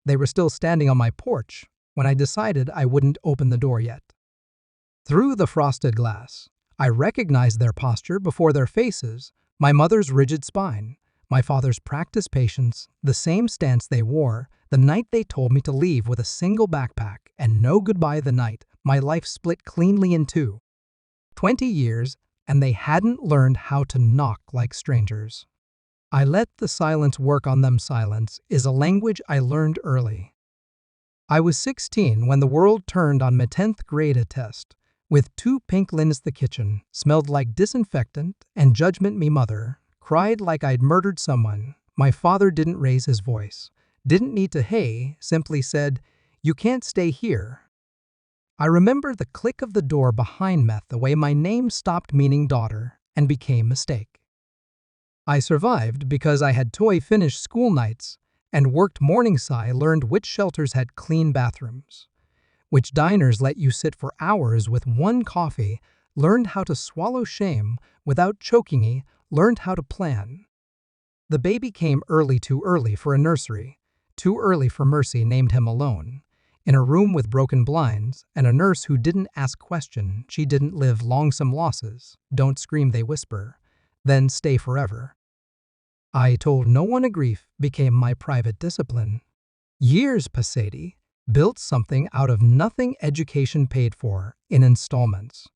They were still standing on my porch when I decided I wouldn't open the door yet. Through the frosted glass, I recognized their posture before their faces, my mother's rigid spine, my father's practiced patience, the same stance they wore the night they told me to leave with a single backpack and no goodbye the night my life split cleanly in two. 20 years, and they hadn't learned how to knock like strangers. I let the silence work on them. Silence is a language I learned early. I was 16 when the world turned on my 10th grade test. With 2 pink lines, the kitchen smelled like disinfectant and judgment. Me mother cried like I'd murdered someone. My father didn't raise his voice, didn't need to simply said, "You can't stay here." I remember the click of the door behind me, the way my name stopped meaning daughter and became mistake. I survived because I had finished school nights and worked mornings. I learned which shelters had clean bathrooms, which diners let you sit for hours with one coffee, learned how to swallow shame without choking, learned how to plan. The baby came early, too early for a nursery, too early for mercy. Named him alone, in a room with broken blinds, and a nurse who didn't ask question. She didn't live long. Some losses don't scream, they whisper, then stay forever. I told no one. A grief became my private discipline. Years passed, built something out of nothing. Education paid for in installments.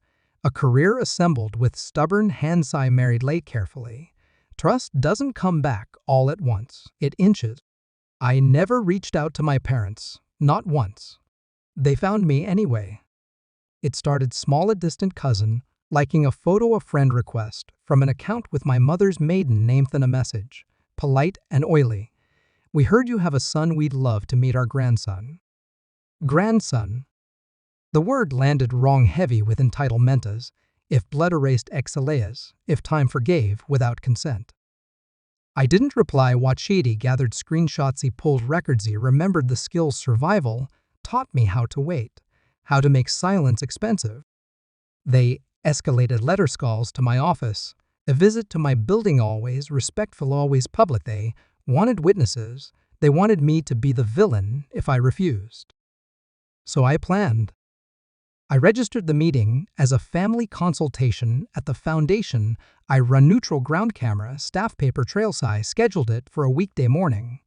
A career assembled with stubborn hands. I married late carefully. Trust doesn't come back all at once, it inches. I never reached out to my parents, not once. They found me anyway. It started small. A distant cousin liking a photo, a friend request from an account with my mother's maiden name, then a message, polite and oily. "We heard you have a son, we'd love to meet our grandson." Grandson. The word landed wrong, heavy with entitlementas, if blood erased exaleas, if time forgave without consent. I didn't reply. Watched. He gathered screenshots, he pulled records, he remembered the skills. Survival taught me how to wait, how to make silence expensive. They escalated letter calls to my office, a visit to my building, always respectful, always public. They wanted witnesses. They wanted me to be the villain if I refused. So I planned. I registered the meeting as a family consultation at the foundation. I run neutral ground camera, staff paper trails. I scheduled it for a weekday morning,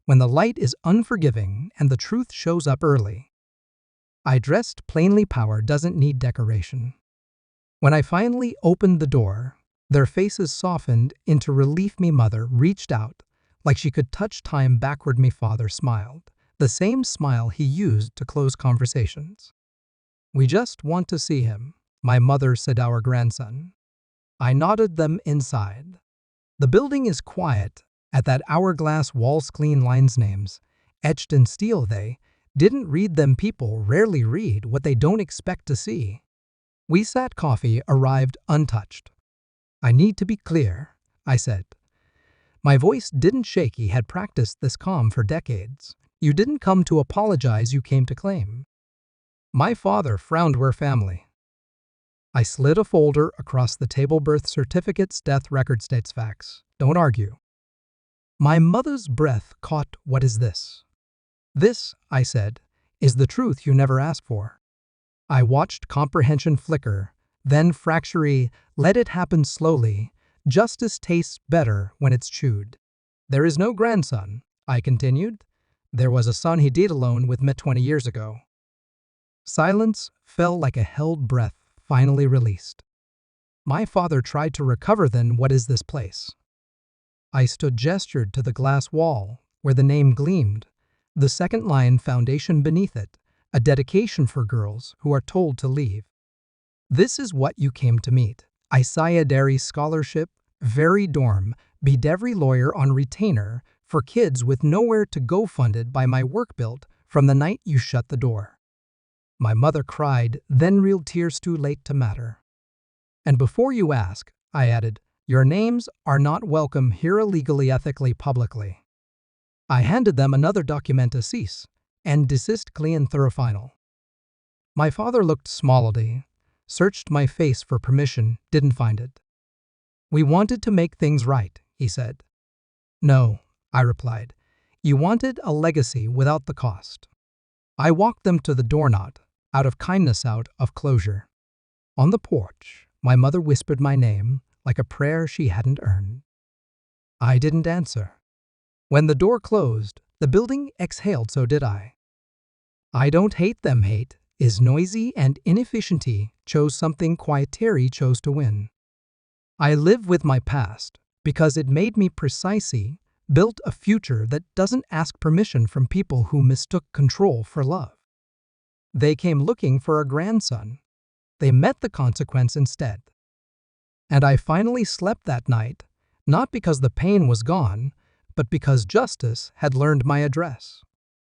when the light is unforgiving and the truth shows up early. I dressed plainly. Power doesn't need decoration. When I finally opened the door, their faces softened into relief. Me mother reached out like she could touch time backward. Me father smiled, the same smile he used to close conversations. "We just want to see him," my mother said. "Our grandson." I nodded. Them inside. The building is quiet. At that hourglass walls, clean lines, names etched in steel. They didn't read them. People rarely read what they don't expect to see. We sat. Coffee arrived untouched. "I need to be clear," I said. My voice didn't shake. He had practiced this calm for decades. "You didn't come to apologize, you came to claim." My father frowned. "We're family." I slid a folder across the table. "Birth certificates, death records, dates, facts. Don't argue." My mother's breath caught. "What is this?" "This," I said, "is the truth you never asked for." I watched comprehension flicker, then fracture. "Let it happen slowly. Justice tastes better when it's chewed." "There is no grandson," I continued. "There was a son he did alone with me 20 years ago." Silence fell like a held breath, finally released. My father tried to recover. "Then what is this place?" I gestured to the glass wall, where the name gleamed. The second line, foundation beneath it, a dedication for girls who are told to leave. "This is what you came to meet. Isaiah Derry scholarship, very dorm, Bedevry lawyer on retainer, for kids with nowhere to go, funded by my work built from the night you shut the door." My mother cried, then real tears. "Too late to matter." "And before you ask," I added, "your names are not welcome here illegally, ethically, publicly." I handed them another document, a cease and desist, clean, thorough, final. My father looked smiley, searched my face for permission, didn't find it. "We wanted to make things right," he said. "No," I replied. You wanted a legacy without the cost. I walked them to the door knot, out of kindness, out of closure. On the porch, my mother whispered my name like a prayer she hadn't earned. I didn't answer. When the door closed, the building exhaled, so did I. I don't hate them. Hate is noisy and inefficienty chose something quiet. Terry chose to win. I live with my past because it made me precisely built a future that doesn't ask permission from people who mistook control for love. They came looking for a grandson. They met the consequence instead. And I finally slept that night, not because the pain was gone, but because justice had learned my address.